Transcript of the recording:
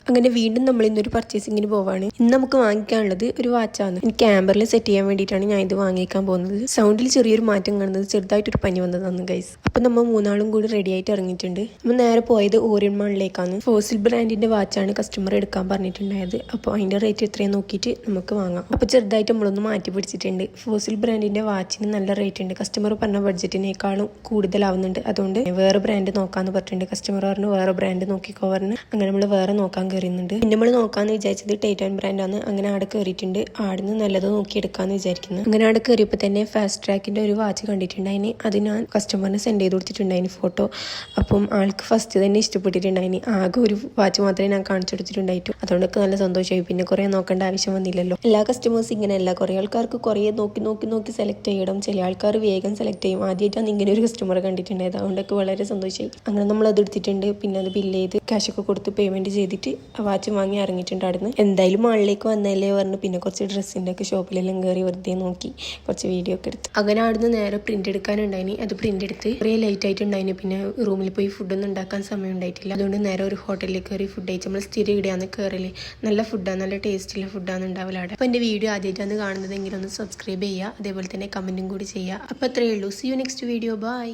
അങ്ങനെ വീണ്ടും നമ്മൾ ഇന്നൊരു പർച്ചേസിങ്ങിന് പോവാണ്. ഇന്ന് നമുക്ക് വാങ്ങിക്കാനുള്ളത് ഒരു വാച്ചാണ്. എനിക്ക് ക്യാമ്പറിൽ സെറ്റ് ചെയ്യാൻ വേണ്ടിയിട്ടാണ് ഞാൻ ഇത് വാങ്ങിക്കാൻ പോകുന്നത്. സൗണ്ടിൽ ചെറിയൊരു മാറ്റം കാണുന്നത്, ചെറുതായിട്ടൊരു പനി വന്നതാണ് ഗൈസ്. അപ്പം നമ്മൾ മൂന്നാളും കൂടി റെഡി ആയിട്ട് ഇറങ്ങിയിട്ടുണ്ട്. നമ്മൾ നേരെ പോയത് ഓറിയൻ മാളിലേക്കാണ്. ഫോസിൽ ബ്രാൻഡിന്റെ വാച്ചാണ് കസ്റ്റമർ എടുക്കാൻ പറഞ്ഞിട്ടുണ്ടായത്. അപ്പോൾ അതിന്റെ റേറ്റ് എത്രയും നോക്കിയിട്ട് നമുക്ക് വാങ്ങാം. അപ്പോൾ ചെറുതായിട്ട് നമ്മളൊന്ന് മാറ്റി പിടിച്ചിട്ടുണ്ട്. ഫോസിൽ ബ്രാൻഡിന്റെ വാച്ചിന് നല്ല റേറ്റ് ഉണ്ട്. കസ്റ്റമർ പറഞ്ഞ ബഡ്ജറ്റിനേക്കാളും കൂടുതലാവുന്നുണ്ട്. അതുകൊണ്ട് വേറെ ബ്രാൻഡ് നോക്കാന്ന് പറഞ്ഞിട്ടുണ്ട്. കസ്റ്റമർ പറഞ്ഞു വേറെ ബ്രാൻഡ് നോക്കിക്കോ പറഞ്ഞു. അങ്ങനെ നമ്മൾ വേറെ നോക്കാൻ കയറുന്നുണ്ട്. പിന്നെ നമ്മൾ നോക്കാന്ന് വിചാരിച്ചത് ടൈറ്റാൻ ബ്രാൻഡാണ്. അങ്ങനെ അവിടെ കയറിയിട്ടുണ്ട്. ആടുന്ന് നല്ലത് നോക്കിയെടുക്കാന്ന് വിചാരിക്കുന്നു. അങ്ങനെ അവിടെ കയറിയപ്പോൾ തന്നെ ഫാസ്റ്റ് ട്രാക്കിന്റെ ഒരു വാച്ച് കണ്ടിട്ടുണ്ടായിന്. അത് ഞാൻ കസ്റ്റമറിന് സെൻഡ് ചെയ്ത് കൊടുത്തിട്ടുണ്ടായിന് ഫോട്ടോ. അപ്പം ആൾക്ക് ഫസ്റ്റ് തന്നെ ഇഷ്ടപ്പെട്ടിട്ടുണ്ടായിന്. ആകെ ഒരു വാച്ച് മാത്രമേ ഞാൻ കാണിച്ചു കൊടുത്തിട്ടുണ്ടായിട്ടു. അതുകൊണ്ടൊക്കെ നല്ല സന്തോഷമായി. പിന്നെ കുറേ നോക്കേണ്ട ആവശ്യം വന്നില്ലല്ലോ. എല്ലാ കസ്റ്റമേഴ്സ് ഇങ്ങനെയല്ല. കുറേ ആൾക്കാർക്ക് കുറേ നോക്കി സെലക്ട് ചെയ്യണം. ചില ആൾക്കാർ വേഗം സെലക്ട് ചെയ്യും. ആദ്യമായിട്ടാണ് ഇങ്ങനെ ഒരു കസ്റ്റമർ കണ്ടിട്ടുണ്ടായത്. അതുകൊണ്ടൊക്കെ വളരെ സന്തോഷമായി. അങ്ങനെ നമ്മൾ അത് എടുത്തിട്ടുണ്ട്. പിന്നെ അത് ബില്ല് ചെയ്ത് ക്യാഷൊക്കെ കൊടുത്ത് പേയ്മെന്റ് ചെയ്തിട്ട് വാച്ച് വാങ്ങി ഇറങ്ങിയിട്ടുണ്ടായിരുന്നു. എന്തായാലും മാളിലേക്ക് വന്നല്ലേ പറഞ്ഞു. പിന്നെ കുറച്ച് ഡ്രസ്സിൻ്റെ ഒക്കെ ഷോപ്പിലെല്ലാം കയറി വെറുതെ നോക്കി കുറച്ച് വീഡിയോ ഒക്കെ എടുത്ത്. അങ്ങനെ അവിടുന്ന് നേരെ പ്രിന്റ് എടുക്കാനുണ്ടായിനി. അത് പ്രിന്റ് എടുത്ത് കുറേ ലേറ്റ് ആയിട്ടുണ്ടായിന്. പിന്നെ റൂമിൽ പോയി ഫുഡൊന്നും ഉണ്ടാക്കാൻ സമയം ഉണ്ടായിട്ടില്ല. അതുകൊണ്ട് നേരെ ഒരു ഹോട്ടലിൽ കയറി ഫുഡ് കഴിച്ച്. നമ്മൾ സ്ഥിരം ഇവിടെയാണ് കയറല്. നല്ല ഫുഡാണ്, നല്ല ടേസ്റ്റുള്ള ഫുഡാണ് ഉണ്ടാവില്ല അവിടെ. അപ്പോൾ എൻ്റെ വീഡിയോ ആദ്യമായിട്ടാണ് കാണുന്നതെങ്കിൽ ഒന്ന് സബ്സ്ക്രൈബ് ചെയ്യുക. അതേപോലെ തന്നെ കമന്റും കൂടി ചെയ്യുക. അപ്പോൾ അത്രയേ ഉള്ളൂ. See you next video. By.